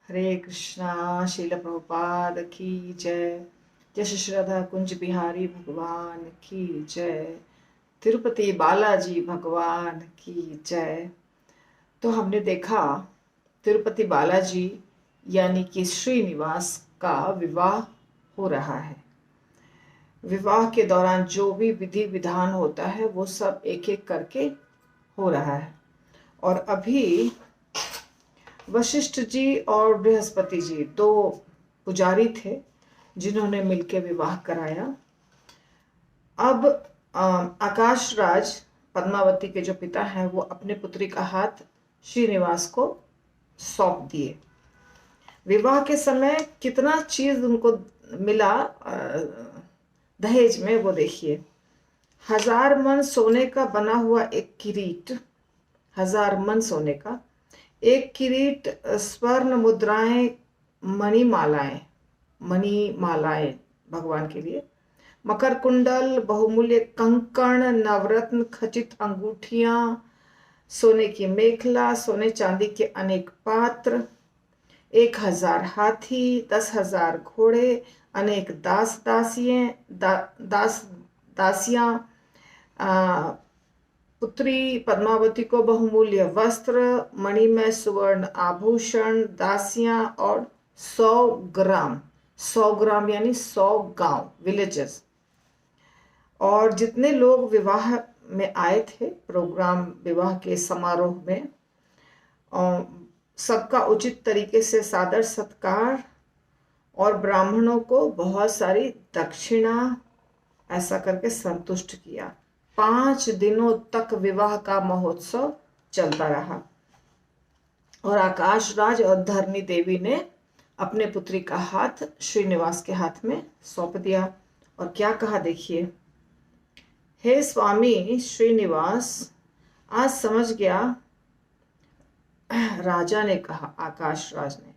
हरे कृष्णा। श्रील प्रभुपाद की जय। जय श्री श्रद्धा कुंज बिहारी भगवान की जय। तिरुपति बालाजी भगवान की जय। तो हमने देखा तिरुपति बालाजी यानी कि श्रीनिवास का विवाह हो रहा है। विवाह के दौरान जो भी विधि विधान होता है वो सब एक एक करके हो रहा है। और अभी वशिष्ठ जी और बृहस्पति जी दो पुजारी थे जिन्होंने मिलकर विवाह कराया। अब आकाश राज पद्मावती के जो पिता हैं वो अपने पुत्री का हाथ श्रीनिवास को सौंप दिए। विवाह के समय कितना चीज उनको मिला दहेज में वो देखिए। 1000 मन सोने का बना हुआ एक किरीट, 1000 मन सोने का एक किरीट, स्वर्ण मुद्राएं, मणिमालाएं, मणिमालाएं भगवान के लिए, मकर कुंडल, बहुमूल्य कंकण, नवरत्न खचित अंगूठियां, सोने की मेखला, सोने चांदी के अनेक पात्र, 1000 हाथी, 10,000 घोड़े, अनेक दास दासियां, दासियां, पुत्री पद्मावती को बहुमूल्य वस्त्र, मणिमय सुवर्ण आभूषण, दासियां और 100 ग्राम, 100 ग्राम यानी 100 गांव, विलेजेस। और जितने लोग विवाह में आए थे, प्रोग्राम विवाह के समारोह में, सबका उचित तरीके से सादर सत्कार और ब्राह्मणों को बहुत सारी दक्षिणा ऐसा करके संतुष्ट किया। 5 दिनों तक विवाह का महोत्सव चलता रहा और आकाश राज और धरणी देवी ने अपने पुत्री का हाथ श्रीनिवास के हाथ में सौंप दिया। और क्या कहा देखिए, हे स्वामी श्रीनिवास, आज समझ गया, राजा ने कहा, आकाश राज ने,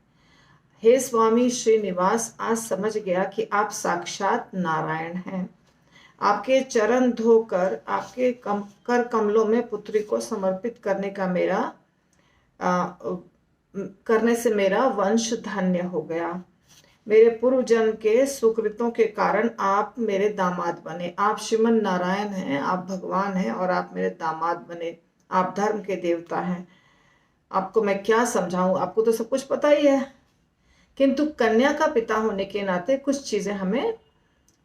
हे स्वामी श्रीनिवास, आज समझ गया कि आप साक्षात नारायण हैं। आपके चरण धोकर आपके कर कमलों में पुत्री को समर्पित करने से मेरा वंश धन्य हो गया। मेरे पूर्व जन्म के सुकृतों के कारण आप मेरे दामाद बने। आप श्रीमन नारायण हैं, आप भगवान हैं और आप मेरे दामाद बने। आप धर्म के देवता हैं। आपको मैं क्या समझाऊं, आपको तो सब कुछ पता ही है, किंतु कन्या का पिता होने के नाते कुछ चीजें हमें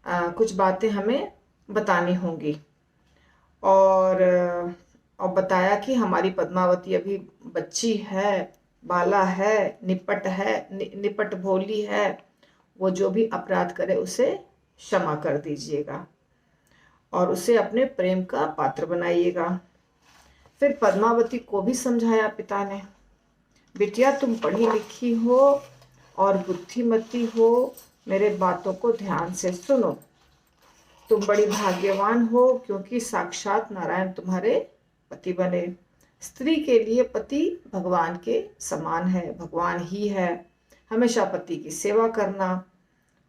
कुछ बातें हमें बतानी होंगी। और बताया कि हमारी पद्मावती अभी बच्ची है, बाला है, निपट भोली है। वो जो भी अपराध करे उसे क्षमा कर दीजिएगा और उसे अपने प्रेम का पात्र बनाइएगा। फिर पद्मावती को भी समझाया पिता ने, बिटिया तुम पढ़ी लिखी हो और बुद्धिमती हो, मेरे बातों को ध्यान से सुनो। तुम बड़ी भाग्यवान हो क्योंकि साक्षात नारायण तुम्हारे पति बने। स्त्री के लिए पति भगवान के समान है, भगवान ही है। हमेशा पति की सेवा करना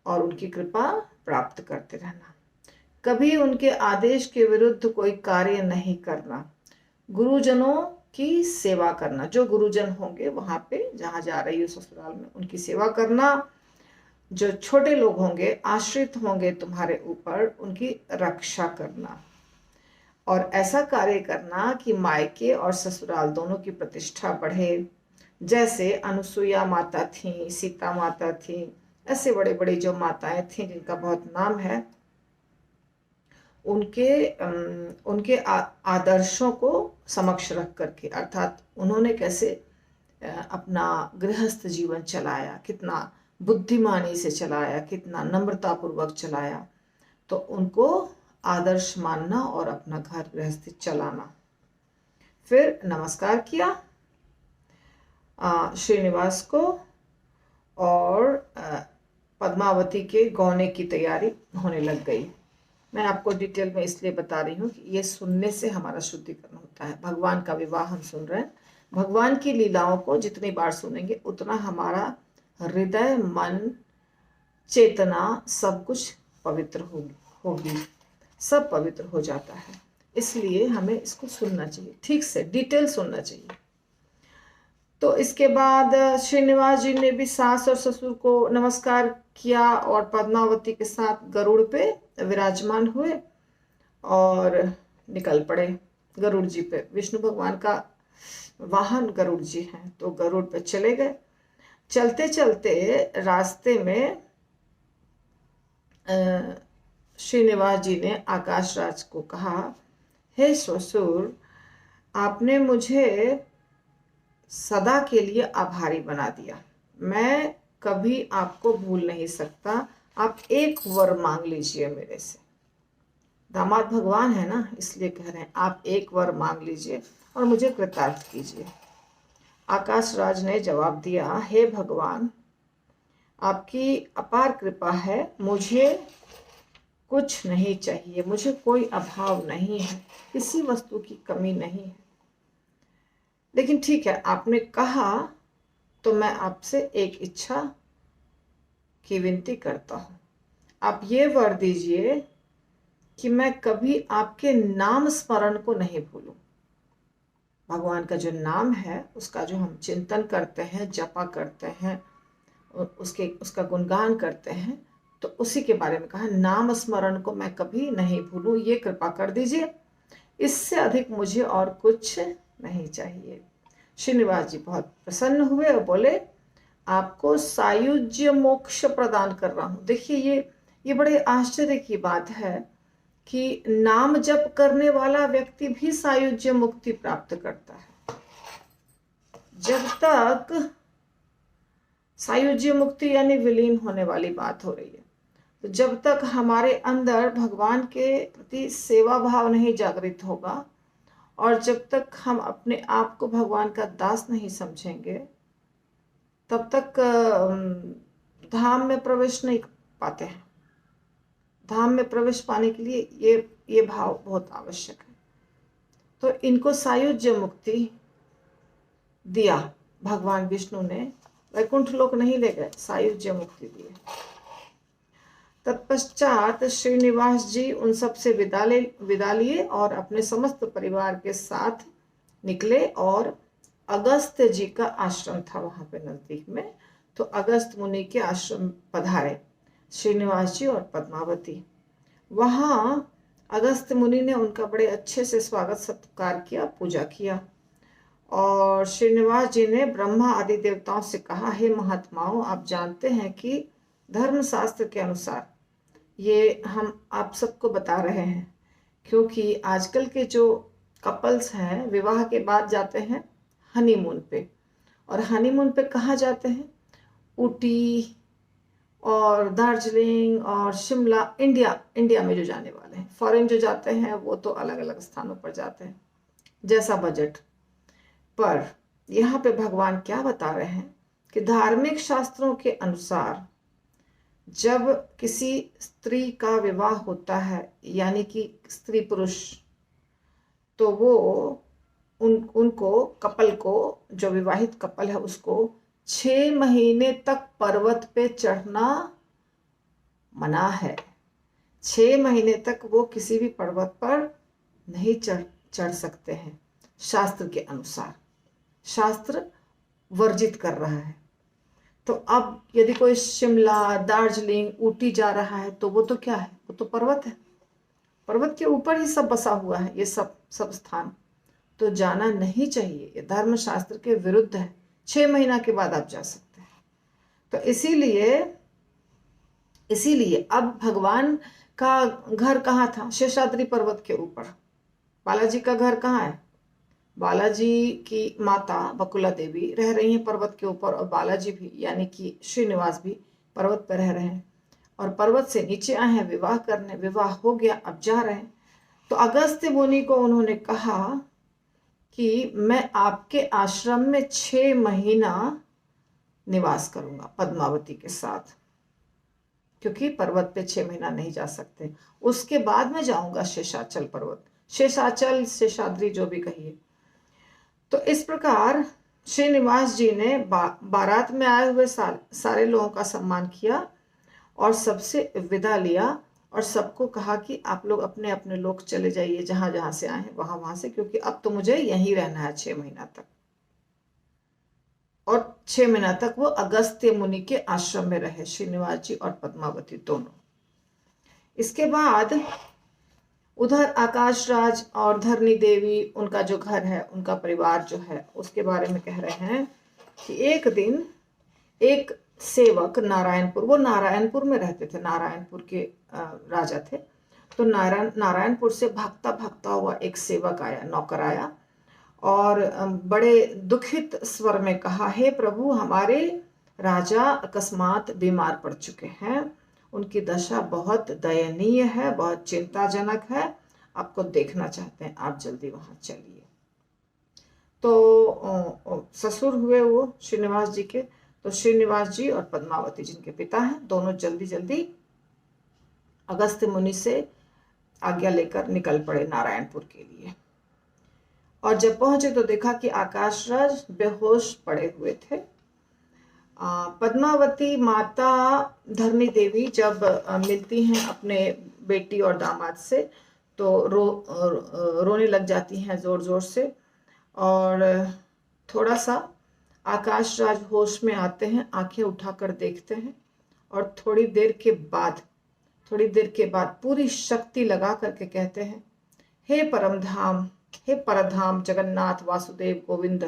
और उनकी कृपा प्राप्त करते रहना। कभी उनके आदेश के विरुद्ध कोई कार्य नहीं करना। गुरुजनों की सेवा करना, जो गुरुजन होंगे वहां पे जहां जा रही हो ससुराल में, उनकी सेवा करना। जो छोटे लोग होंगे, आश्रित होंगे तुम्हारे ऊपर, उनकी रक्षा करना। और ऐसा कार्य करना कि मायके और ससुराल दोनों की प्रतिष्ठा बढ़े। जैसे अनुसुईया माता थी, सीता माता थी, ऐसे बड़े बड़े जो माताएं थीं जिनका बहुत नाम है, उनके आदर्शों को समक्ष रख करके, अर्थात उन्होंने कैसे अपना गृहस्थ जीवन चलाया, कितना बुद्धिमानी से चलाया, कितना नम्रता पूर्वक चलाया, तो उनको आदर्श मानना और अपना घर गृहस्थी चलाना। फिर नमस्कार किया श्रीनिवास को और पद्मावती के गौने की तैयारी होने लग गई। मैं आपको डिटेल में इसलिए बता रही हूँ कि ये सुनने से हमारा शुद्धिकरण होता है। भगवान का विवाह हम सुन रहे हैं। भगवान की लीलाओं को जितनी बार सुनेंगे उतना हमारा हृदय, मन, चेतना सब कुछ पवित्र होगी, सब पवित्र हो जाता है। इसलिए हमें इसको सुनना चाहिए, ठीक से डिटेल सुनना चाहिए। तो इसके बाद श्रीनिवास जी ने भी सास और ससुर को नमस्कार किया और पद्मावती के साथ गरुड़ पे विराजमान हुए और निकल पड़े। गरुड़ जी पे, विष्णु भगवान का वाहन गरुड़ जी हैं, तो गरुड़ पे चले गए। चलते चलते रास्ते में श्रीनिवास जी ने आकाश राज को कहा, हे ससुर, आपने मुझे सदा के लिए आभारी बना दिया। मैं कभी आपको भूल नहीं सकता। आप एक वर मांग लीजिए मेरे से। दामाद भगवान है ना, इसलिए कह रहे हैं आप एक वर मांग लीजिए और मुझे कृतार्थ कीजिए। आकाश राज ने जवाब दिया, हे भगवान, आपकी अपार कृपा है, मुझे कुछ नहीं चाहिए, मुझे कोई अभाव नहीं है, किसी वस्तु की कमी नहीं है। लेकिन ठीक है, आपने कहा तो मैं आपसे एक इच्छा की विनती करता हूं। आप ये वर दीजिए कि मैं कभी आपके नाम स्मरण को नहीं भूलूं। भगवान का जो नाम है उसका जो हम चिंतन करते हैं, जपा करते हैं, उसका गुणगान करते हैं, तो उसी के बारे में कहा, नाम स्मरण को मैं कभी नहीं भूलूं, ये कृपा कर दीजिए। इससे अधिक मुझे और कुछ नहीं चाहिए। श्रीनिवास जी बहुत प्रसन्न हुए और बोले, आपको सायुज्य मोक्ष प्रदान कर रहा हूं। देखिए ये बड़े आश्चर्य की बात है कि नाम जप करने वाला व्यक्ति भी सायुज्य मुक्ति प्राप्त करता है। जब तक सायुज्य मुक्ति यानी विलीन होने वाली बात हो रही है, तो जब तक हमारे अंदर भगवान के प्रति सेवा भाव नहीं जागृत होगा और जब तक हम अपने आप को भगवान का दास नहीं समझेंगे, तब तक धाम में प्रवेश नहीं पाते हैं। धाम में प्रवेश पाने के लिए ये भाव बहुत आवश्यक है। तो इनको सायुज्य मुक्ति दिया भगवान विष्णु ने, वैकुंठ लोक नहीं ले गए, सायुज्य मुक्ति दिए। तत्पश्चात श्रीनिवास जी उन सब से विदा लिए और अपने समस्त परिवार के साथ निकले और अगस्त्य जी का आश्रम था वहां पे नजदीक में, तो अगस्त मुनि के आश्रम पधारे श्रीनिवास जी और पद्मावती। वहां अगस्त्य मुनि ने उनका बड़े अच्छे से स्वागत सत्कार किया, पूजा किया और श्रीनिवास जी ने ब्रह्मा आदि देवताओं से कहा, हे महात्माओं, आप जानते हैं कि धर्मशास्त्र के अनुसार, ये हम आप सबको बता रहे हैं क्योंकि आजकल के जो कपल्स हैं विवाह के बाद जाते हैं हनीमून पे, और हनीमून पे कहाँ जाते हैं? ऊटी और दार्जिलिंग और शिमला, इंडिया में जो जाने वाले हैं। फॉरेन जो जाते हैं वो तो अलग अलग स्थानों पर जाते हैं, जैसा बजट। पर यहाँ पे भगवान क्या बता रहे हैं कि धार्मिक शास्त्रों के अनुसार जब किसी स्त्री का विवाह होता है, यानी कि स्त्री पुरुष, तो वो उनको कपल को, जो विवाहित कपल है उसको 6 महीने तक पर्वत पे चढ़ना मना है। 6 महीने तक वो किसी भी पर्वत पर नहीं चढ़ सकते हैं, शास्त्र के अनुसार। शास्त्र वर्जित कर रहा है। तो अब यदि कोई शिमला, दार्जिलिंग, ऊटी जा रहा है तो वो तो क्या है? वो तो पर्वत है, पर्वत के ऊपर ही सब बसा हुआ है, ये सब स्थान। तो जाना नहीं चाहिए, ये धर्म शास्त्र के विरुद्ध है। 6 महीना के बाद आप जा सकते हैं। तो इसीलिए अब भगवान का घर कहाँ था? शेषाद्री पर्वत के ऊपर। बालाजी का घर कहाँ है? बालाजी की माता बकुला देवी रह रही हैं पर्वत के ऊपर, और बालाजी भी यानी कि श्रीनिवास भी पर्वत पर रह रहे हैं, और पर्वत से नीचे आए हैं विवाह करने। विवाह हो गया, अब जा रहे हैं। तो अगस्त्य मुनि को उन्होंने कहा कि मैं आपके आश्रम में 6 महीना निवास करूंगा पद्मावती के साथ, क्योंकि पर्वत पे 6 महीना नहीं जा सकते। उसके बाद मैं जाऊंगा शेषाचल पर्वत, शेषाचल, शेषाद्री, जो भी कहिए। तो इस प्रकार श्रीनिवास जी ने बारात में आए हुए सारे लोगों का सम्मान किया और सबसे विदा लिया और सबको कहा कि आप लोग अपने अपने लोग चले जाइए, जहां जहां से आए हैं वहां से, क्योंकि अब तो मुझे यहीं रहना है 6 महीना तक। और 6 महीना तक वो अगस्त्य मुनि के आश्रम में रहे, श्रीनिवास जी और पद्मावती दोनों। इसके बाद उधर आकाश राज और धरनी देवी, उनका जो घर है, उनका परिवार जो है, उसके बारे में कह रहे हैं कि एक दिन एक सेवक नारायणपुर, वो नारायणपुर में रहते थे, नारायणपुर के राजा थे। तो नारायणपुर से भागता भागता हुआ एक सेवक आया, नौकर आया, और बड़े दुखित स्वर में कहा, हे प्रभु, हमारे राजा अकस्मात बीमार पड़ चुके हैं, उनकी दशा बहुत दयनीय है, बहुत चिंताजनक है, आपको देखना चाहते हैं, आप जल्दी वहां चलिए। तो ससुर हुए वो श्रीनिवास जी के, तो श्रीनिवास जी और पद्मावती जिनके पिता हैं, दोनों जल्दी जल्दी अगस्त्य मुनि से आज्ञा लेकर निकल पड़े नारायणपुर के लिए। और जब पहुंचे तो देखा कि आकाश राज बेहोश पड़े हुए थे। पद्मावती माता धरनी देवी जब मिलती हैं अपने बेटी और दामाद से, तो रोने लग जाती हैं जोर जोर से। और थोड़ा सा आकाश राज होश में आते हैं, आंखें उठाकर देखते हैं, और थोड़ी देर के बाद पूरी शक्ति लगा करके कहते हैं, हे परमधाम, हे परधाम जगन्नाथ वासुदेव गोविंद,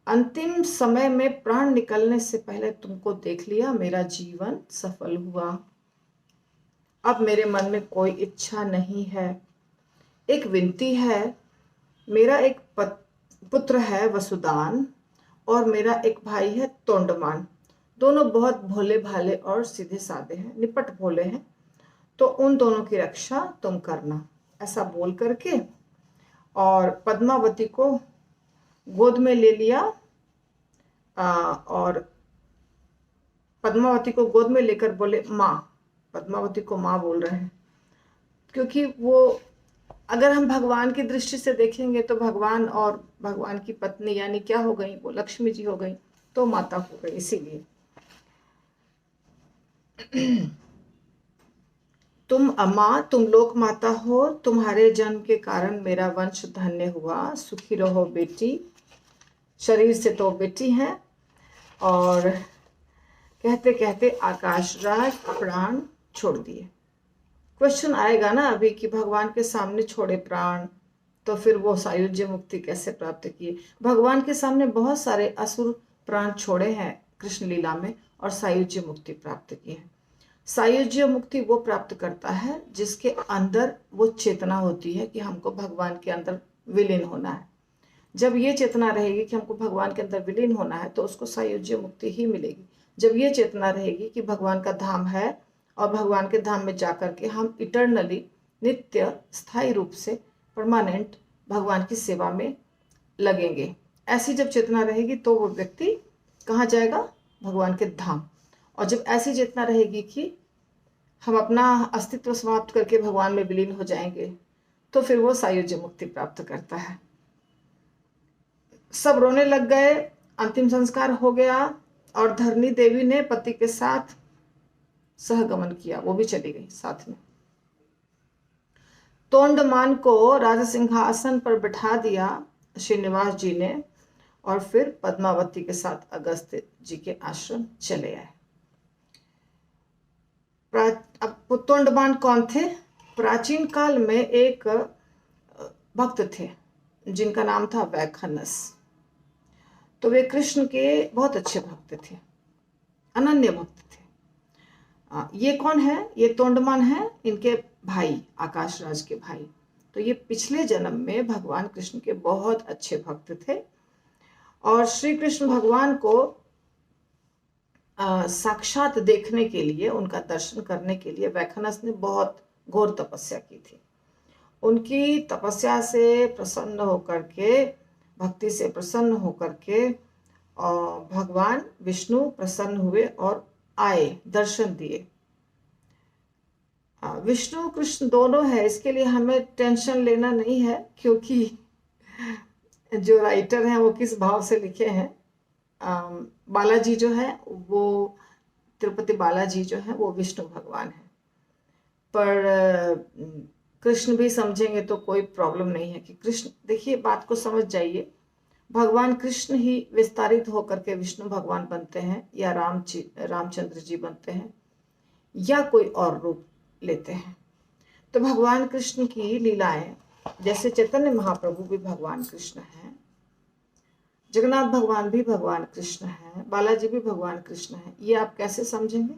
अंतिम समय में प्राण निकलने से पहले तुमको देख लिया, मेरा जीवन सफल हुआ। अब मेरे मन में कोई इच्छा नहीं है। एक विनती है, मेरा एक पुत्र है वसुदान, और मेरा एक भाई है तोंडमान। दोनों बहुत भोले भाले और सीधे साधे हैं, निपट भोले हैं, तो उन दोनों की रक्षा तुम करना। ऐसा बोल करके और पद्मावती को गोद में ले लिया, और पद्मावती को गोद में लेकर बोले माँ, पद्मावती को माँ बोल रहे हैं, क्योंकि वो, अगर हम भगवान की दृष्टि से देखेंगे तो भगवान और भगवान की पत्नी यानी क्या हो गई, वो लक्ष्मी जी हो गई, तो माता हो गई, इसीलिए। तुम अम्मा, तुम लोक माता हो, तुम्हारे जन्म के कारण मेरा वंश धन्य हुआ, सुखी रहो बेटी। शरीर से तो बेटी हैं। और कहते कहते आकाश राज प्राण छोड़ दिए। क्वेश्चन आएगा ना अभी कि भगवान के सामने छोड़े प्राण, तो फिर वो सायुज्य मुक्ति कैसे प्राप्त किए? भगवान के सामने बहुत सारे असुर प्राण छोड़े हैं कृष्ण लीला में, और सायुज्य मुक्ति प्राप्त की है। सायुज्य मुक्ति वो प्राप्त करता है जिसके अंदर वो चेतना होती है कि हमको भगवान के अंदर विलीन होना है। जब ये चेतना रहेगी कि हमको भगवान के अंदर विलीन होना है, तो उसको सायुज्य मुक्ति ही मिलेगी। जब ये चेतना रहेगी कि भगवान का धाम है, और भगवान के धाम में जाकर के हम इटर्नली, नित्य स्थायी रूप से, परमानेंट भगवान की सेवा में लगेंगे, ऐसी जब चेतना रहेगी तो वो व्यक्ति कहाँ जाएगा? भगवान के धाम। और जब ऐसी चेतना रहेगी कि हम अपना अस्तित्व समाप्त करके भगवान में विलीन हो जाएंगे, तो फिर वो सायुज्य मुक्ति प्राप्त करता है। सब रोने लग गए, अंतिम संस्कार हो गया, और धरनी देवी ने पति के साथ सहगमन किया, वो भी चली गई साथ में। तोंडमान को राज सिंहासन पर बिठा दिया श्रीनिवास जी ने, और फिर पद्मावती के साथ अगस्त्य जी के आश्रम चले आए। अब तोंडमान कौन थे? प्राचीन काल में एक भक्त थे जिनका नाम था वैखनस। तो वे कृष्ण के बहुत अच्छे भक्त थे, अनन्य भक्त थे। ये कौन है? ये तोंडमान है, इनके भाई, आकाश राज के भाई। तो ये पिछले जन्म में भगवान कृष्ण के बहुत अच्छे भक्त थे, और श्री कृष्ण भगवान को साक्षात देखने के लिए, उनका दर्शन करने के लिए वैखनस ने बहुत घोर तपस्या की थी। उनकी तपस्या से प्रसन्न होकर के, भक्ति से प्रसन्न होकर के, और भगवान विष्णु प्रसन्न हुए और आए, दर्शन दिए। विष्णु कृष्ण दोनों है, इसके लिए हमें टेंशन लेना नहीं है, क्योंकि जो राइटर हैं वो किस भाव से लिखे हैं। बालाजी जो है वो, तिरुपति बालाजी जो है वो विष्णु भगवान है, पर कृष्ण भी समझेंगे तो कोई प्रॉब्लम नहीं है कि कृष्ण, देखिए बात को समझ जाइए, भगवान कृष्ण ही विस्तारित होकर के विष्णु भगवान बनते हैं, या रामचंद्र जी बनते हैं, या कोई और रूप लेते हैं। तो भगवान कृष्ण की लीलाएं, जैसे चैतन्य महाप्रभु भी भगवान कृष्ण हैं, जगन्नाथ भगवान भी भगवान कृष्ण हैं, बालाजी भी भगवान कृष्ण हैं। ये आप कैसे समझेंगे?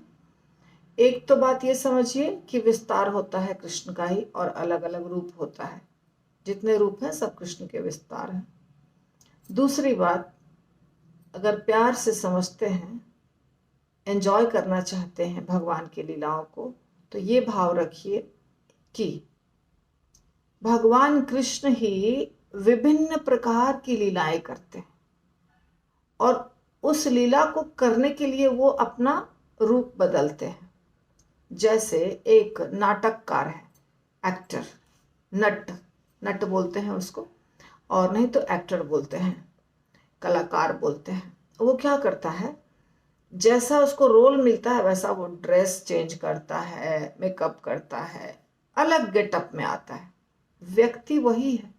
एक तो बात ये समझिए कि विस्तार होता है कृष्ण का ही, और अलग अलग रूप होता है। जितने रूप हैं सब कृष्ण के विस्तार हैं। दूसरी बात, अगर प्यार से समझते हैं, एंजॉय करना चाहते हैं भगवान की लीलाओं को, तो ये भाव रखिए कि भगवान कृष्ण ही विभिन्न प्रकार की लीलाएं करते हैं, और उस लीला को करने के लिए वो अपना रूप बदलते हैं। जैसे एक नाटककार है, एक्टर, नट बोलते हैं उसको, और नहीं तो एक्टर बोलते हैं, कलाकार बोलते हैं। वो क्या करता है, जैसा उसको रोल मिलता है वैसा वो ड्रेस चेंज करता है, मेकअप करता है, अलग गेटअप में आता है। व्यक्ति वही है,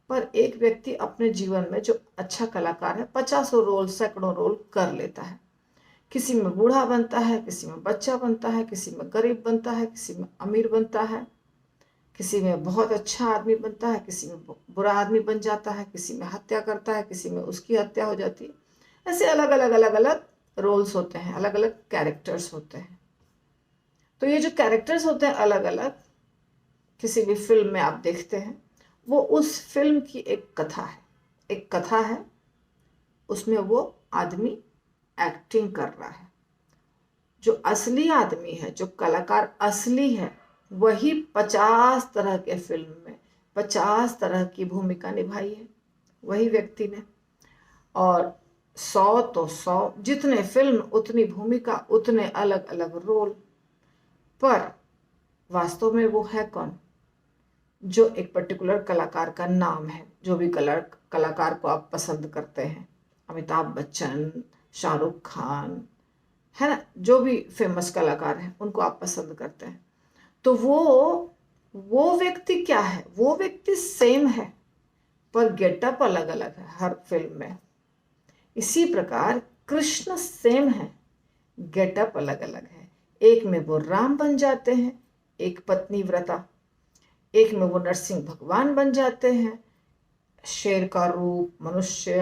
पर एक व्यक्ति अपने जीवन में जो अच्छा कलाकार है 50 रोल, सैकड़ों रोल कर लेता है। किसी में बूढ़ा बनता है, किसी में बच्चा बनता है, किसी में गरीब बनता है, किसी में अमीर बनता है, किसी में बहुत अच्छा आदमी बनता है, किसी में बुरा आदमी बन जाता है, किसी में हत्या करता है, किसी में उसकी हत्या हो जाती है। ऐसे अलग अलग रोल्स होते हैं, अलग अलग कैरेक्टर्स होते हैं। तो ये जो कैरेक्टर्स होते हैं अलग अलग, किसी भी फिल्म में आप देखते हैं, वो उस फिल्म की एक कथा है, उसमें वो आदमी एक्टिंग कर रहा है। जो असली आदमी है, जो कलाकार असली है, वही 50 तरह के फिल्म में 50 तरह की भूमिका निभाई है वही व्यक्ति ने। और 100 तो 100, जितने फिल्म उतनी भूमिका, उतने अलग अलग रोल। पर वास्तव में वो है कौन? जो एक पर्टिकुलर कलाकार का नाम है। जो भी कलाकार को आप पसंद करते हैं, अमिताभ बच्चन, शाहरुख खान, है ना, जो भी फेमस कलाकार हैं उनको आप पसंद करते हैं, तो वो व्यक्ति क्या है? वो व्यक्ति सेम है, पर गेटअप अलग अलग है हर फिल्म में। इसी प्रकार कृष्ण सेम है, गेटअप अलग अलग है। एक में वो राम बन जाते हैं, एक पत्नी व्रता, एक में वो नरसिंह भगवान बन जाते हैं, शेर का रूप, मनुष्य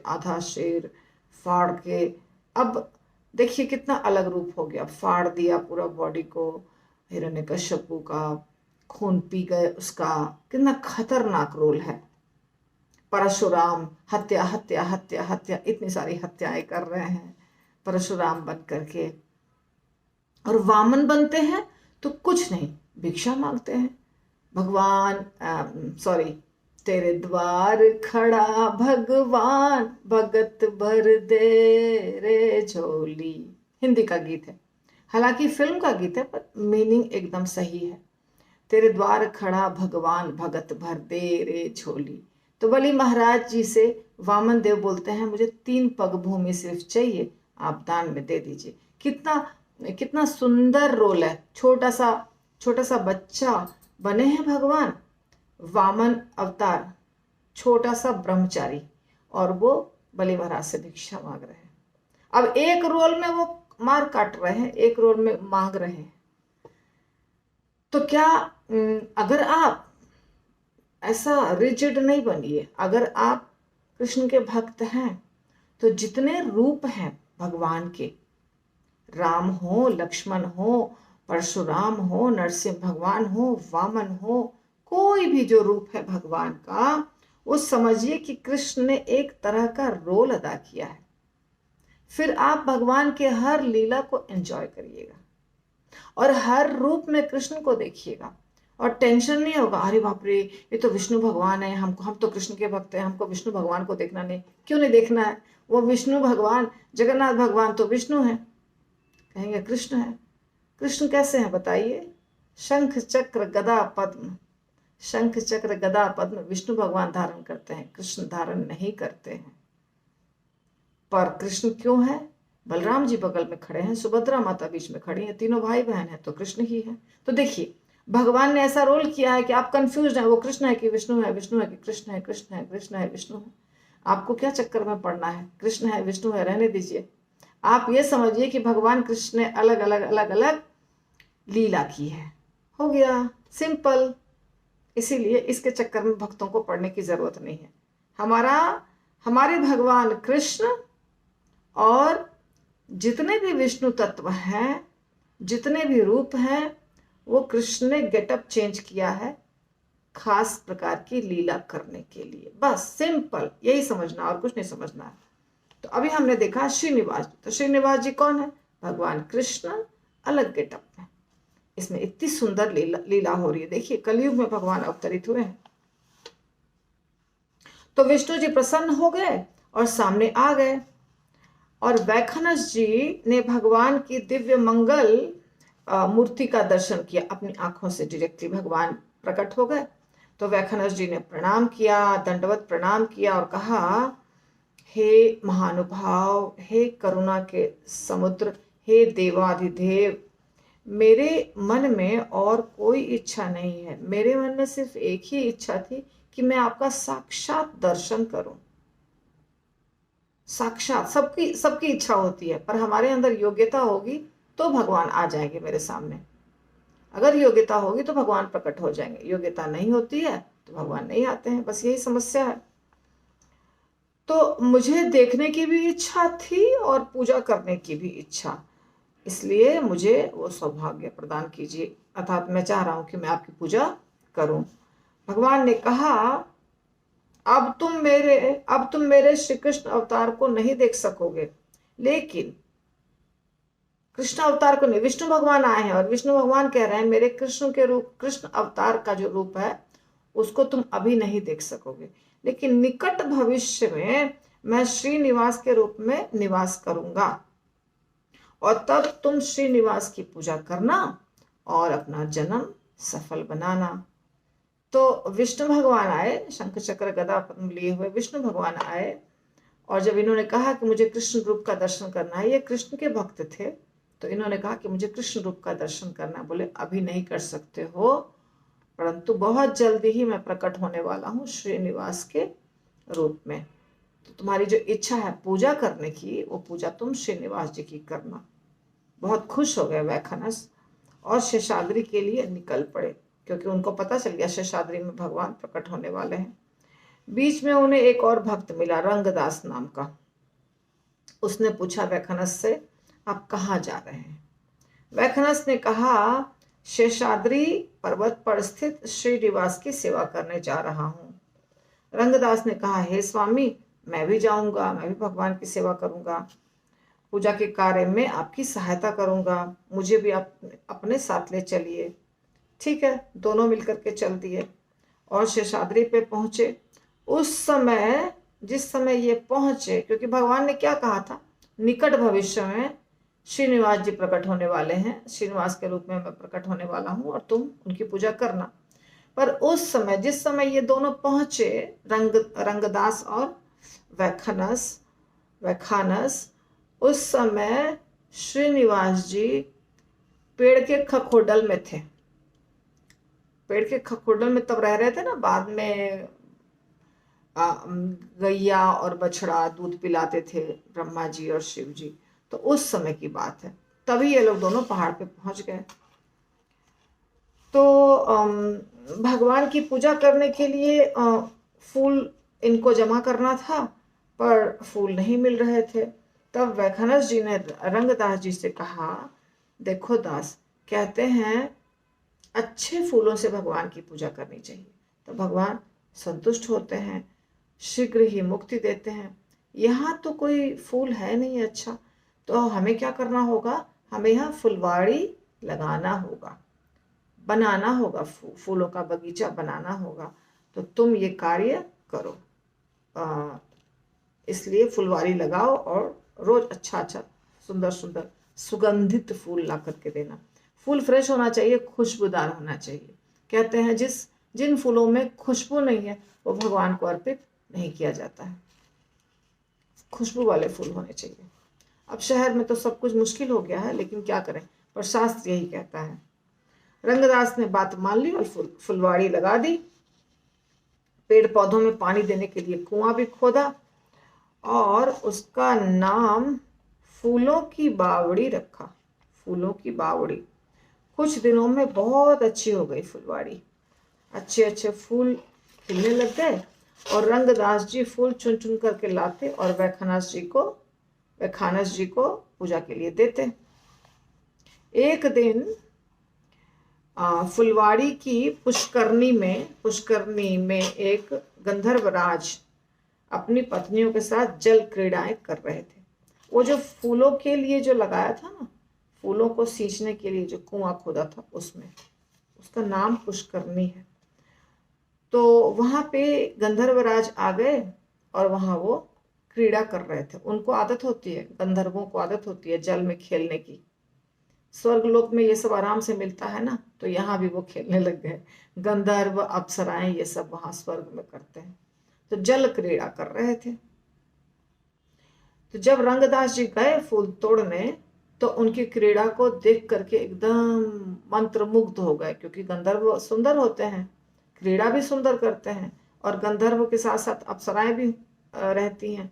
आधा शेर, फाड़ के। अब देखिए कितना अलग रूप हो गया, फाड़ दिया पूरा बॉडी को, हिरण्यकश्यपु का खून पी गए उसका, कितना खतरनाक रोल है। परशुराम, हत्या हत्या हत्या हत्या, इतनी सारी हत्याएं कर रहे हैं परशुराम बन करके। और वामन बनते हैं तो कुछ नहीं, भिक्षा मांगते हैं। भगवान तेरे द्वार खड़ा भगवान, भगत भर दे रे झोली। हिंदी का गीत है, हालांकि फिल्म का गीत है, पर मीनिंग एकदम सही है। तेरे द्वार खड़ा भगवान, भगत भर दे रे झोली। तो बलि महाराज जी से वामन देव बोलते हैं, मुझे 3 पग भूमि सिर्फ चाहिए, आप दान में दे दीजिए। कितना सुंदर रोल है। छोटा सा बच्चा बने हैं भगवान, वामन अवतार, छोटा सा ब्रह्मचारी, और वो बलि महाराज से भिक्षा मांग रहे हैं। अब एक रोल में वो मार काट रहे हैं, एक रोल में मांग रहे हैं। तो क्या अगर आप ऐसा रिजिड नहीं बनिए, अगर आप कृष्ण के भक्त हैं, तो जितने रूप हैं भगवान के, राम हो, लक्ष्मण हो, परशुराम हो, नरसिंह भगवान हो, वामन हो, कोई भी जो रूप है भगवान का, वो समझिए कि कृष्ण ने एक तरह का रोल अदा किया है। फिर आप भगवान के हर लीला को एंजॉय करिएगा, और हर रूप में कृष्ण को देखिएगा, और टेंशन नहीं होगा, अरे बाप रे ये तो विष्णु भगवान है, हम तो कृष्ण के भक्त हैं, हमको विष्णु भगवान को देखना नहीं। क्यों नहीं देखना है? वो विष्णु भगवान, जगन्नाथ भगवान तो विष्णु है, कहेंगे कृष्ण है। कृष्ण कैसे हैं बताइए? शंख चक्र गदा पद्म, शंख चक्र गदा पद्म विष्णु भगवान धारण करते हैं, कृष्ण धारण नहीं करते हैं। पर कृष्ण क्यों है? बलराम जी बगल में खड़े हैं, सुभद्रा माता बीच में खड़ी हैं, तीनों भाई बहन हैं, तो कृष्ण ही है। तो देखिए भगवान ने ऐसा रोल किया है कि आप कंफ्यूज हैं, वो कृष्ण है कि विष्णु है, विष्णु है कि कृष्ण है, कृष्ण है, कृष्ण है, विष्णु है। आपको क्या चक्कर में पड़ना है? कृष्ण है, विष्णु है, रहने दीजिए। आप ये समझिए कि भगवान कृष्ण ने अलग अलग अलग अलग लीला की है, हो गया, सिंपल। इसीलिए इसके चक्कर में भक्तों को पड़ने की जरूरत नहीं है। हमारे भगवान कृष्ण और जितने भी विष्णु तत्व हैं, जितने भी रूप हैं, वो कृष्ण ने गेटअप चेंज किया है खास प्रकार की लीला करने के लिए। बस सिंपल यही समझना, और कुछ नहीं समझना है। तो अभी हमने देखा श्रीनिवास। तो श्रीनिवास जी कौन है? भगवान कृष्ण अलग गेटअप में। इसमें इतनी सुंदर लीला हो रही है। देखिए, कलयुग में भगवान अवतरित हुए हैं। तो विष्णु जी प्रसन्न हो गए और सामने आ गए, और वैखनस जी ने भगवान की दिव्य मंगल मूर्ति का दर्शन किया। अपनी आंखों से डायरेक्टली भगवान प्रकट हो गए। तो वैखनस जी ने प्रणाम किया, दंडवत प्रणाम किया और कहा, हे महानुभाव, हे करुणा के समुद्र, हे देवाधिदेव, मेरे मन में और कोई इच्छा नहीं है। मेरे मन में सिर्फ एक ही इच्छा थी कि मैं आपका साक्षात दर्शन करूं। साक्षात सबकी सबकी इच्छा होती है, पर हमारे अंदर योग्यता होगी तो भगवान आ जाएंगे मेरे सामने। अगर योग्यता होगी तो भगवान प्रकट हो जाएंगे, योग्यता नहीं होती है तो भगवान नहीं आते हैं। बस यही समस्या है। तो मुझे देखने की भी इच्छा थी और पूजा करने की भी इच्छा, इसलिए मुझे वो सौभाग्य प्रदान कीजिए, अर्थात मैं चाह रहा हूं कि मैं आपकी पूजा करूं। भगवान ने कहा, अब तुम मेरे श्री कृष्ण अवतार को नहीं देख सकोगे, लेकिन कृष्ण अवतार को नहीं, विष्णु भगवान आए हैं और विष्णु भगवान कह रहे हैं मेरे कृष्ण के रूप, कृष्ण अवतार का जो रूप है उसको तुम अभी नहीं देख सकोगे, लेकिन निकट भविष्य में मैं श्रीनिवास के रूप में निवास करूंगा, और तब तुम श्रीनिवास की पूजा करना और अपना जन्म सफल बनाना। तो विष्णु भगवान आए, शंख चक्र गदा पद्म लिए हुए विष्णु भगवान आए, और जब इन्होंने कहा कि मुझे कृष्ण रूप का दर्शन करना है, ये कृष्ण के भक्त थे, तो इन्होंने कहा कि मुझे कृष्ण रूप का दर्शन करना है। बोले अभी नहीं कर सकते हो, परंतु बहुत जल्दी ही मैं प्रकट होने वाला हूँ श्रीनिवास के रूप में। तो तुम्हारी जो इच्छा है पूजा करने की, वो पूजा तुम श्रीनिवास जी की करना। बहुत खुश हो गए वैखनस और शेषाद्री के लिए निकल पड़े, क्योंकि उनको पता चल गया शेषाद्री में भगवान प्रकट होने वाले हैं। बीच में उन्हें एक और भक्त मिला, रंगदास नाम का। उसने पूछा वैखनस से, आप कहाँ जा रहे हैं? वैखनस ने कहा, शेषाद्री पर्वत पर स्थित श्रीनिवास की सेवा करने जा रहा हूँ। रंगदास ने कहा, हे स्वामी, मैं भी जाऊंगा, मैं भी भगवान की सेवा करूंगा, पूजा के कार्य में आपकी सहायता करूंगा, मुझे भी आप अपने साथ ले चलिए। ठीक है, दोनों मिलकर के चल दिए और शेषाद्री पे पहुंचे। उस समय, जिस समय ये पहुंचे, क्योंकि भगवान ने क्या कहा था, निकट भविष्य में श्रीनिवास जी प्रकट होने वाले हैं, श्रीनिवास के रूप में मैं प्रकट होने वाला हूं और तुम उनकी पूजा करना। पर उस समय, जिस समय ये दोनों पहुंचे, रंगदास और वैखानस, उस समय श्रीनिवास जी पेड़ के खखोडल में थे। पेड़ के खखोडल में तब रह रहे थे ना, बाद में गैया और बछड़ा दूध पिलाते थे ब्रह्मा जी और शिव जी। तो उस समय की बात है, तभी ये लोग दोनों पहाड़ पे पहुंच गए। तो भगवान की पूजा करने के लिए फूल इनको जमा करना था, पर फूल नहीं मिल रहे थे। तब वैखनस जी ने रंगदास जी से कहा, देखो दास, कहते हैं अच्छे फूलों से भगवान की पूजा करनी चाहिए, तो भगवान संतुष्ट होते हैं, शीघ्र ही मुक्ति देते हैं। यहाँ तो कोई फूल है नहीं अच्छा, तो हमें क्या करना होगा, हमें यहाँ फुलवाड़ी लगाना होगा, बनाना होगा, फूलों का बगीचा बनाना होगा। तो तुम ये कार्य करो, इसलिए फुलवाड़ी लगाओ और रोज अच्छा अच्छा सुंदर सुंदर सुगंधित फूल ला करके देना। फूल फ्रेश होना चाहिए, खुशबूदार होना चाहिए। कहते हैं जिन फूलों में खुशबू नहीं है वो भगवान को अर्पित नहीं किया जाता है। खुशबू वाले फूल होने चाहिए। अब शहर में तो सब कुछ मुश्किल हो गया है, लेकिन क्या करें, पर शास्त्र यही कहता है। रंगदास ने बात मान ली और फुलवाड़ी लगा दी। पेड़ पौधों में पानी देने के लिए कुआं भी खोदा और उसका नाम फूलों की बावड़ी रखा। फूलों की बावड़ी। कुछ दिनों में बहुत अच्छी हो गई फुलवाड़ी। अच्छे अच्छे फूल खिलने लग गए और रंगदास जी फूल चुन चुन करके लाते और वैखानस जी को पूजा के लिए देते। एक दिन फुलवाड़ी की पुष्करनी में एक गंधर्वराज अपनी पत्नियों के साथ जल क्रीड़ाएं कर रहे थे। वो जो फूलों के लिए जो लगाया था ना, फूलों को सींचने के लिए जो कुआं खोदा था, उसमें उसका नाम पुष्करनी है। तो वहां पे गंधर्वराज आ गए और वहां वो क्रीड़ा कर रहे थे। उनको आदत होती है, गंधर्वों को आदत होती है जल में खेलने की। स्वर्गलोक में ये सब आराम से मिलता है ना, तो यहाँ भी वो खेलने लग गए। गंधर्व अप्सराएं ये सब वहां स्वर्ग में करते हैं, तो जल क्रीड़ा कर रहे थे। तो जब रंगदास जी गए फूल तोड़ने, तो उनकी क्रीड़ा को देख करके एकदम मंत्रमुग्ध हो गए, क्योंकि गंधर्व सुंदर होते हैं, क्रीड़ा भी सुंदर करते हैं, और गंधर्व के साथ साथ अप्सराएं भी रहती हैं।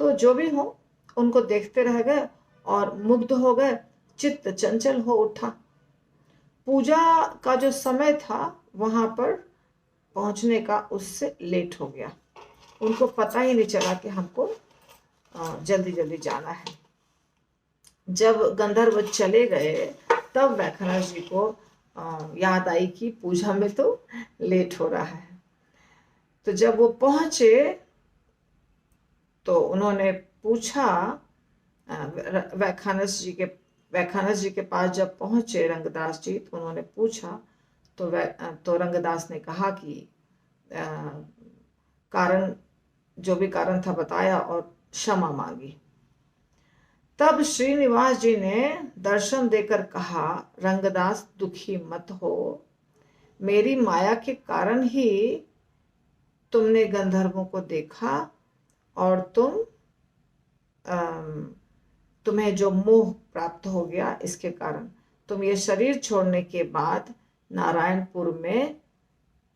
तो जो भी हो, उनको देखते रह गए और मुग्ध हो गए, चित्त चंचल हो उठा। पूजा का जो समय था वहां पर पहुंचने का उससे लेट हो गया। उनको पता ही नहीं चला कि हमको जल्दी जल्दी जाना है। जब गंधर्व चले गए तब वैखनस जी को याद आई कि पूजा में तो लेट हो रहा है। तो जब वो पहुंचे तो उन्होंने पूछा, वैखानस जी के पास जब पहुंचे रंगदास जी, तो उन्होंने पूछा, तो रंगदास ने कहा कि कारण, जो भी कारण था बताया और क्षमा मांगी। तब श्रीनिवास जी ने दर्शन देकर कहा, रंगदास तुखी मत हो, मेरी माया के कारण ही तुमने गंधर्वों को देखा और तुम्हें जो मोह प्राप्त हो गया, इसके कारण तुम ये शरीर छोड़ने के बाद नारायणपुर में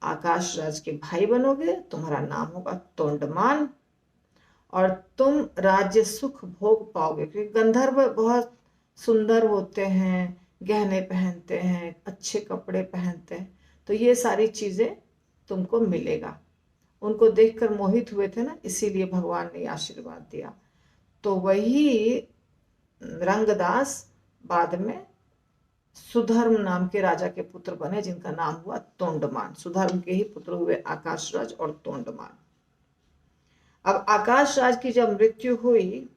आकाश राज के भाई बनोगे। तुम्हारा नाम होगा तोंडमान और तुम राज्य सुख भोग पाओगे, क्योंकि गंधर्व बहुत सुंदर होते हैं, गहने पहनते हैं, अच्छे कपड़े पहनते हैं, तो ये सारी चीजें तुमको मिलेगा। उनको देखकर मोहित हुए थे ना, इसीलिए भगवान ने आशीर्वाद दिया। तो वही रंगदास बाद में सुधर्म नाम के राजा के पुत्र बने, जिनका नाम हुआ तोंडमान। सुधर्म के ही पुत्र हुए आकाशराज और तोंडमान। अब आकाश राज की जब मृत्यु हुई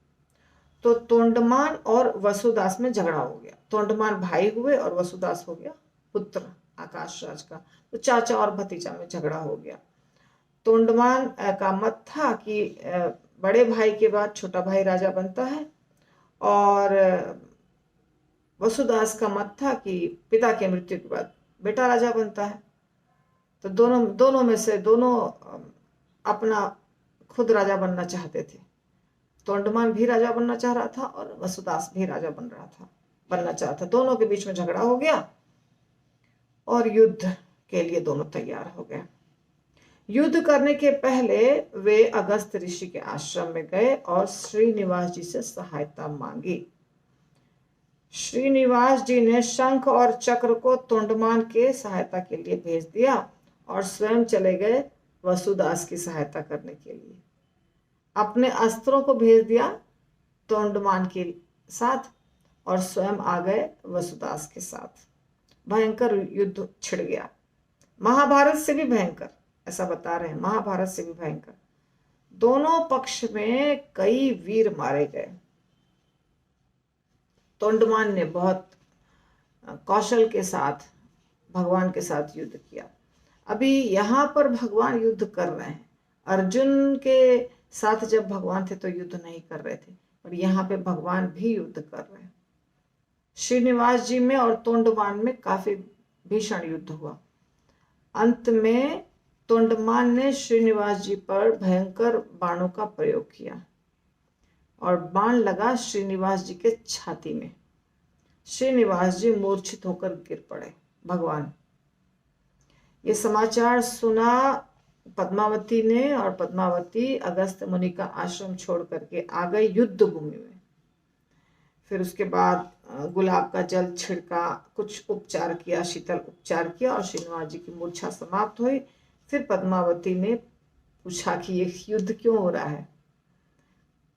तो तोंडमान और वसुदास में झगड़ा हो गया। तोंडमान भाई हुए और वसुदास हो गया पुत्र आकाश राज का। तो चाचा और भतीजा में झगड़ा हो गया। तोंडमान का मत था कि बड़े भाई के बाद छोटा भाई राजा बनता है, और वसुदास का मत था कि पिता के मृत्यु के बाद बेटा राजा बनता है। तो दोनों में से दोनों अपना खुद राजा बनना चाहते थे। तोंडमान भी राजा बनना चाह रहा था और वसुदास भी राजा बनना चाहता था। दोनों के बीच में झगड़ा हो गया और युद्ध के लिए दोनों तैयार हो गए। युद्ध करने के पहले वे अगस्त ऋषि के आश्रम में गए और श्रीनिवास जी से सहायता मांगी। श्रीनिवास जी ने शंख और चक्र को तोंडमान के सहायता के लिए भेज दिया और स्वयं चले गए वसुदास की सहायता करने के लिए। अपने अस्त्रों को भेज दिया तोंडमान के साथ और स्वयं आ गए वसुदास के साथ। भयंकर युद्ध छिड़ गया, महाभारत से भी भयंकर, ऐसा बता रहे हैं, महाभारत से भी भयंकर। दोनों पक्ष में कई वीर मारे गए। तोंडमान ने बहुत कौशल के साथ भगवान के साथ युद्ध किया। अभी यहाँ पर भगवान युद्ध कर रहे हैं। अर्जुन के साथ जब भगवान थे तो युद्ध नहीं कर रहे थे, और यहाँ पे भगवान भी युद्ध कर रहे हैं। श्रीनिवास जी में और तोंडमान में काफी भीषण युद्ध हुआ। अंत में तोंडमान ने श्रीनिवास जी पर भयंकर बाणों का प्रयोग किया और बाण लगा श्रीनिवास जी के छाती में। श्रीनिवास जी मूर्छित होकर गिर पड़े। भगवान ये समाचार सुना पद्मावती अगस्त मुनि का आश्रम छोड़ करके आ गई युद्ध भूमि में। फिर उसके बाद गुलाब का जल छिड़का, कुछ उपचार किया, शीतल उपचार किया और श्रीनिवास जी की मूर्छा समाप्त हुई। फिर पद्मावती ने पूछा कि ये युद्ध क्यों हो रहा है।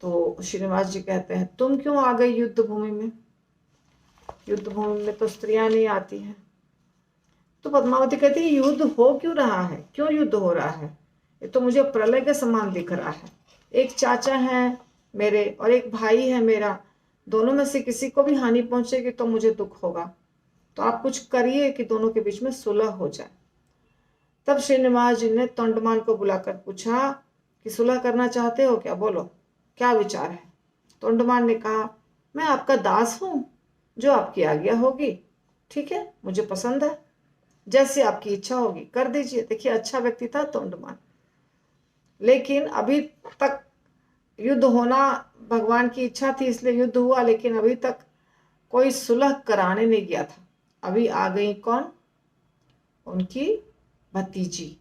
तो श्रीनिवास जी कहते हैं, तुम क्यों आ गई युद्ध भूमि में? युद्ध भूमि में तो स्त्रियां नहीं आती हैं। तो पद्मावती कहती है, युद्ध हो क्यों रहा है? क्यों युद्ध हो रहा है? ये तो मुझे प्रलय के समान दिख रहा है। एक चाचा है मेरे और एक भाई है मेरा, दोनों में से किसी को भी हानि पहुंचेगी तो मुझे दुख होगा। तो आप कुछ करिए कि दोनों के बीच में सुलह हो जाए। तब श्रीनिवास जी ने तोंडमान को बुलाकर पूछा कि सुलह करना चाहते हो क्या? बोलो, क्या विचार है? तोंडमान ने कहा, मैं आपका दास हूं, जो आपकी आज्ञा होगी। ठीक है, मुझे पसंद है, जैसे आपकी इच्छा होगी कर दीजिए। देखिए, अच्छा व्यक्ति था तोंडमान। लेकिन अभी तक युद्ध होना भगवान की इच्छा थी, इसलिए युद्ध हुआ, लेकिन अभी तक कोई सुलह कराने नहीं गया था। अभी आ गई कौन? उनकी भतीजी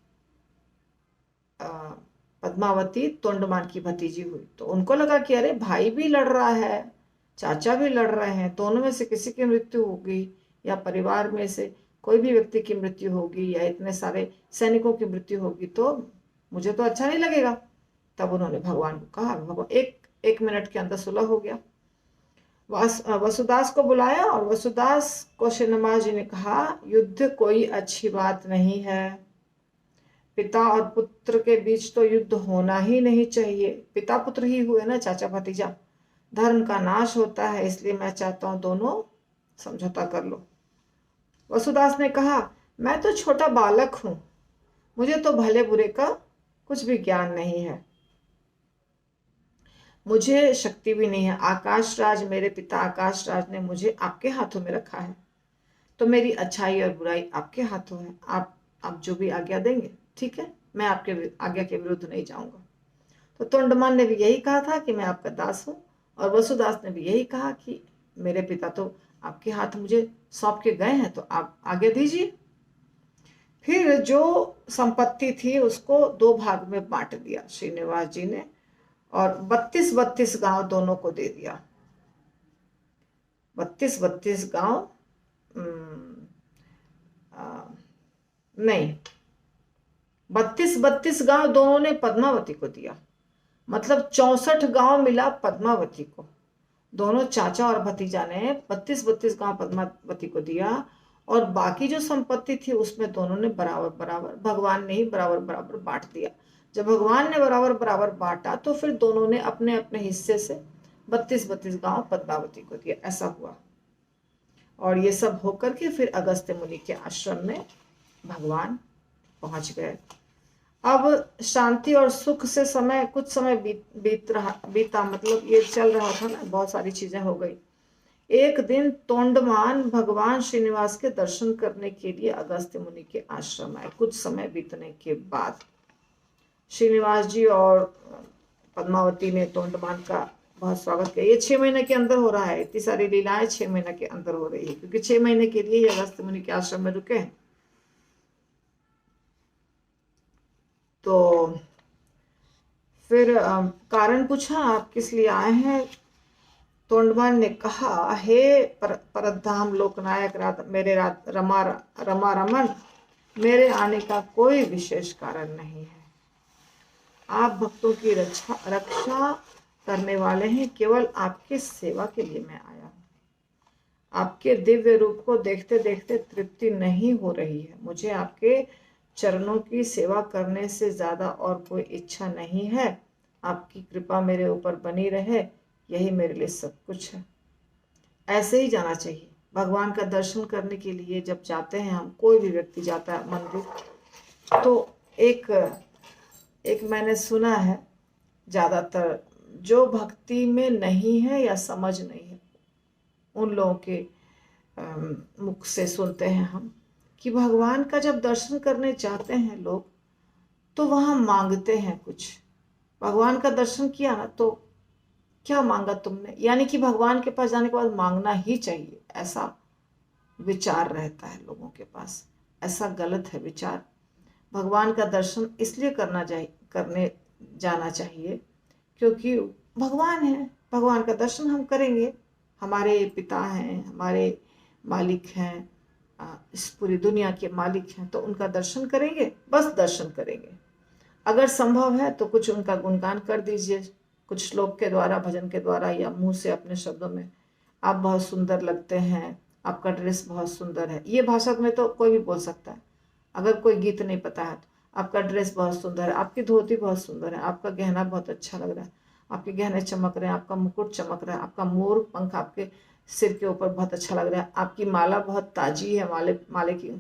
पद्मावती तोंडमान की भतीजी हुई। तो उनको लगा कि अरे भाई भी लड़ रहा है, चाचा भी लड़ रहे हैं, दोनों में से किसी की मृत्यु होगी या परिवार में से कोई भी व्यक्ति की मृत्यु होगी या इतने सारे सैनिकों की मृत्यु होगी तो मुझे तो अच्छा नहीं लगेगा। तब उन्होंने भगवान को कहा। भगवान एक मिनट के अंदर सुलह हो गया। वसुदास को बुलाया और वसुदास को श्रीनिवास जी ने कहा, युद्ध कोई अच्छी बात नहीं है। पिता और पुत्र के बीच तो युद्ध होना ही नहीं चाहिए। पिता पुत्र ही हुए ना, चाचा भतीजा। धर्म का नाश होता है, इसलिए मैं चाहता हूं दोनों समझौता कर लो। वसुदास ने कहा, मैं तो छोटा बालक हूं, मुझे तो भले बुरे का कुछ भी ज्ञान नहीं है, मुझे शक्ति भी नहीं है। आकाश राज, मेरे पिता आकाश राज ने मुझे आपके हाथों में रखा है, तो मेरी अच्छाई और बुराई आपके हाथों है। आप जो भी आज्ञा देंगे ठीक है, मैं आपके आज्ञा के विरुद्ध नहीं जाऊंगा। तो तोंडमान ने भी यही कहा था कि मैं आपका दास हूं, और वसुदास ने भी यही कहा कि मेरे पिता तो आपके हाथ मुझे सौंप के गए हैं, तो आप आज्ञा दीजिए। फिर जो संपत्ति थी उसको दो भाग में बांट दिया श्रीनिवास जी ने, और 32-32 गांव दोनों को दे दिया। 32-32 गांव नहीं, 32-32 गांव दोनों ने पद्मावती को दिया। मतलब 64 गांव मिला पद्मावती को। दोनों चाचा और भतीजा ने 32-32 गांव पद्मावती को दिया, और बाकी जो संपत्ति थी उसमें दोनों ने बराबर बराबर, भगवान ने ही बराबर बराबर बांट दिया। जब भगवान ने बराबर बराबर बांटा तो फिर दोनों ने अपने अपने हिस्से से 32-32 गांव पद्मावती को दिया। ऐसा हुआ। और ये सब होकर के फिर अगस्त्य मुनि के आश्रम में भगवान पहुंच गए। अब शांति और सुख से कुछ समय बीता, मतलब ये चल रहा था ना, बहुत सारी चीजें हो गई। एक दिन तोंडमान भगवान श्रीनिवास के दर्शन करने के लिए अगस्त्य मुनि के आश्रम आए। कुछ समय बीतने के बाद श्रीनिवास जी और पद्मावती ने तोंडमान का बहुत स्वागत किया। ये 6 महीने के अंदर हो रहा है, इतनी सारी लीलाएं 6 महीने के अंदर हो रही है, क्योंकि 6 महीने के लिए अगस्त्य मुनि के आश्रम में रुके हैं। तो फिर कारण पूछा, आप किस लिए आए हैं? तोंडमान ने कहा, हे परधाम लोकनायक मेरे रमा रमन, मेरे आने का कोई विशेष कारण नहीं है। आप भक्तों की रक्षा करने वाले हैं, केवल आपकी सेवा के लिए मैं आया हूँ। आपके दिव्य रूप को देखते देखते तृप्ति नहीं हो रही है। मुझे आपके चरणों की सेवा करने से ज्यादा और कोई इच्छा नहीं है। आपकी कृपा मेरे ऊपर बनी रहे, यही मेरे लिए सब कुछ है। ऐसे ही जाना चाहिए। भगवान का दर्शन करने के लिए जब जाते हैं हम, कोई भी व्यक्ति जाता है मंदिर, तो एक मैंने सुना है, ज्यादातर जो भक्ति में नहीं है या समझ नहीं है, उन लोगों के मुख से सुनते हैं हम कि भगवान का जब दर्शन करने जाते हैं लोग, तो वहां मांगते हैं कुछ। भगवान का दर्शन किया ना, तो क्या मांगा तुमने, यानी कि भगवान के पास जाने के बाद मांगना ही चाहिए, ऐसा विचार रहता है लोगों के पास। ऐसा गलत है विचार। भगवान का दर्शन इसलिए करने जाना चाहिए क्योंकि भगवान है, भगवान का दर्शन हम करेंगे। हमारे पिता हैं, हमारे मालिक हैं, इस पूरी दुनिया के मालिक हैं, तो उनका दर्शन करेंगे, बस दर्शन करेंगे। अगर संभव है तो कुछ उनका गुणगान कर दीजिए, कुछ श्लोक के द्वारा, भजन के द्वारा, या मुंह से अपने शब्दों में, आप बहुत सुंदर लगते हैं, आपका ड्रेस बहुत सुंदर है। ये भाषा में तो कोई भी बोल सकता है। अगर कोई गीत नहीं पता है तो आपका ड्रेस बहुत सुंदर है, आपकी धोती बहुत सुंदर है, आपका गहना बहुत अच्छा लग रहा है, आपके गहने चमक रहे हैं, आपका मुकुट चमक रहा है, आपका मोर पंख आपके सिर के ऊपर बहुत अच्छा लग रहा है, आपकी माला बहुत ताजी है, माले की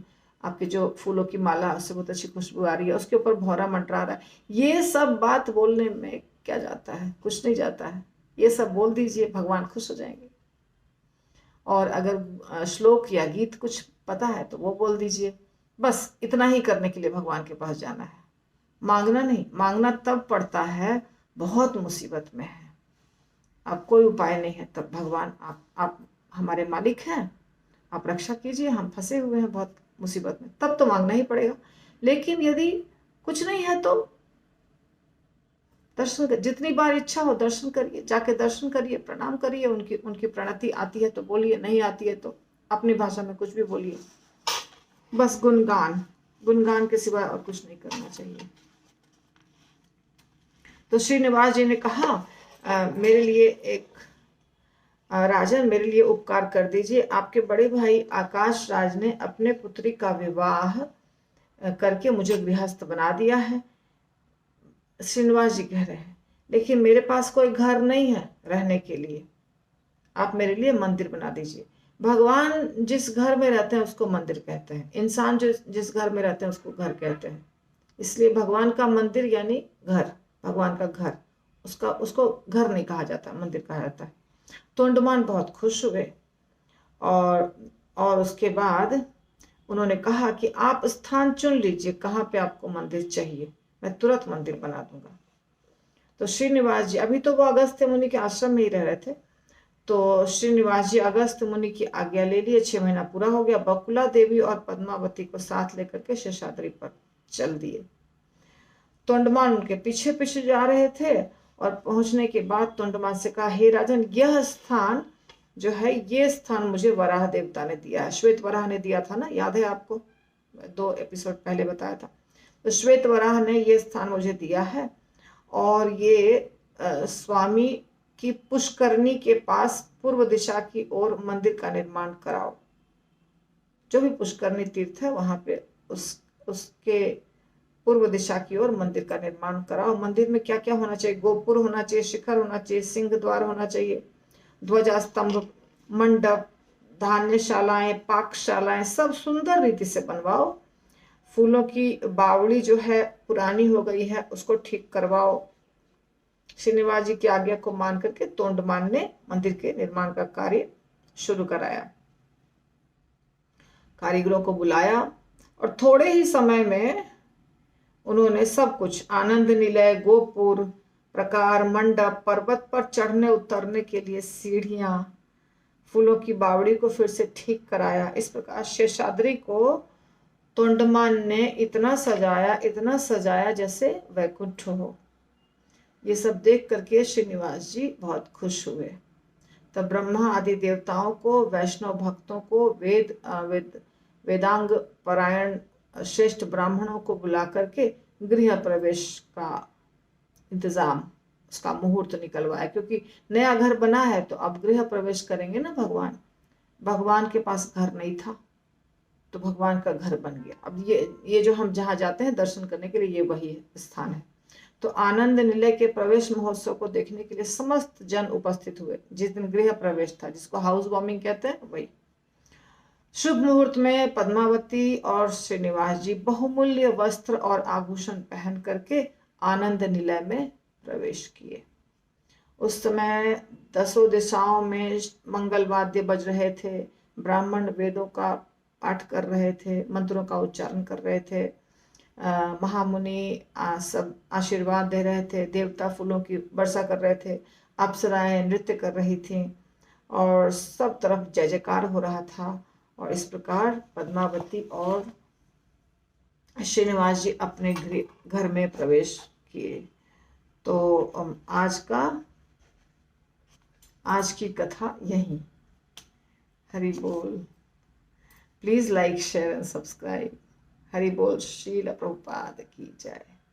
आपके जो फूलों की माला उससे बहुत अच्छी खुशबू आ रही है, उसके ऊपर भौरा मंडरा रहा है। ये सब बात बोलने में क्या जाता है, कुछ नहीं जाता है। ये सब बोल दीजिए, भगवान खुश हो जाएंगे। और अगर श्लोक या गीत कुछ पता है तो वो बोल दीजिए। बस इतना ही करने के लिए भगवान के पास जाना है, मांगना नहीं। मांगना तब पड़ता है बहुत मुसीबत में है, अब कोई उपाय नहीं है, तब भगवान आप हमारे मालिक हैं, आप रक्षा कीजिए, हम फंसे हुए हैं बहुत मुसीबत में, तब तो मांगना ही पड़ेगा। लेकिन यदि कुछ नहीं है तो दर्शन जितनी बार इच्छा हो दर्शन करिए, जाके दर्शन करिए, प्रणाम करिए, उनकी उनकी प्रणति आती है तो बोलिए, नहीं आती है तो अपनी भाषा में कुछ भी बोलिए। बस गुणगान, गुणगान के सिवा और कुछ नहीं करना चाहिए। तो श्रीनिवास जी ने कहा, मेरे लिए एक राजन, मेरे लिए उपकार कर दीजिए। आपके बड़े भाई आकाश राज ने अपने पुत्री का विवाह करके मुझे गृहस्थ बना दिया है। श्रीनिवास जी कह रहे हैं, लेकिन मेरे पास कोई घर नहीं है रहने के लिए, आप मेरे लिए मंदिर बना दीजिए। भगवान जिस घर में रहते हैं उसको मंदिर कहते हैं, इंसान जो जिस घर में रहते हैं उसको घर कहते हैं। इसलिए भगवान का मंदिर यानी घर, भगवान का घर, उसको घर नहीं कहा जाता, मंदिर कहा जाता है। तोंडमान बहुत खुश हुए और उसके बाद उन्होंने कहा कि आप स्थान चुन लीजिए, कहाँ पे आपको मंदिर चाहिए, मैं तुरंत मंदिर बना दूंगा। तो श्रीनिवास जी, अभी तो वो अगस्त्य मुनि के आश्रम में ही रह रहे थे, तो श्रीनिवास जी अगस्त्य मुनि की आज्ञा ले लिए। 6 महीना पूरा हो गया, बकुला देवी और पद्मावती को साथ लेकर के शेषाद्री पर चल दिए। तोंडमान उनके पीछे पीछे जा रहे थे और पहुंचने के बाद तोंडमान से कहा, हे राजन, यह स्थान जो है, ये स्थान मुझे वराह देवता ने दिया है। श्वेत वराह ने दिया था ना, याद है आपको, 2 एपिसोड पहले बताया था। तो श्वेत वराह ने ये स्थान मुझे दिया है और ये स्वामी की पुष्करणी के पास पूर्व दिशा की ओर मंदिर का निर्माण कराओ। जो भी पुष्करणी तीर्थ है वहां पे उसके पूर्व दिशा की ओर मंदिर का निर्माण कराओ। मंदिर में क्या क्या होना चाहिए, गोपुर होना चाहिए, शिखर होना चाहिए, सिंह द्वार होना चाहिए, ध्वजा स्तंभ, मंडप, धान्यशालाएं, पाकशालाएं, सब सुंदर रीति से बनवाओ। फूलों की बावड़ी जो है पुरानी हो गई है उसको ठीक करवाओ। श्रीनिवास जी की आज्ञा को मान करके तोंडमान ने मंदिर के निर्माण का कार्य शुरू कराया, कारीगरों को बुलाया और थोड़े ही समय में उन्होंने सब कुछ, आनंद निलय, गोपुर, प्रकार, मंडप, पर्वत पर चढ़ने उतरने के लिए सीढ़ियां, फूलों की बावड़ी को फिर से ठीक कराया। इस प्रकार शेषाद्री को तोंडमान ने इतना सजाया जैसे वैकुंठ हो। ये सब देख करके श्रीनिवास जी बहुत खुश हुए। तब ब्रह्मा आदि देवताओं को, वैष्णव भक्तों को, वेदांग परायण श्रेष्ठ ब्राह्मणों को बुला करके गृह प्रवेश का इंतजाम, उसका मुहूर्त निकलवाया, क्योंकि नया घर बना है तो अब गृह प्रवेश करेंगे ना भगवान। भगवान के पास घर नहीं था तो भगवान का घर बन गया। अब ये जो हम जहाँ जाते हैं दर्शन करने के लिए, ये वही स्थान है। तो आनंद निलय के प्रवेश महोत्सव को देखने के लिए समस्त जन उपस्थित हुए। जिस दिन गृह प्रवेश था, जिसको हाउस वार्मिंग कहते हैं, वही शुभ मुहूर्त में पद्मावती और श्रीनिवास जी बहुमूल्य वस्त्र और आभूषण पहन करके आनंद निलय में प्रवेश किए। उस समय 10 दिशाओं में मंगल वाद्य बज रहे थे, ब्राह्मण वेदों का पाठ कर रहे थे, मंत्रों का उच्चारण कर रहे थे, महामुनि सब आशीर्वाद दे रहे थे, देवता फूलों की वर्षा कर रहे थे, अप्सराएं नृत्य कर रही थीं और सब तरफ जय जयकार हो रहा था। और इस प्रकार पद्मावती और श्रीनिवास जी अपने घर में प्रवेश किए। तो आज की कथा यही। हरि बोल। Please like share and subscribe. Hari बोल। श्रील प्रभुपाद की जय।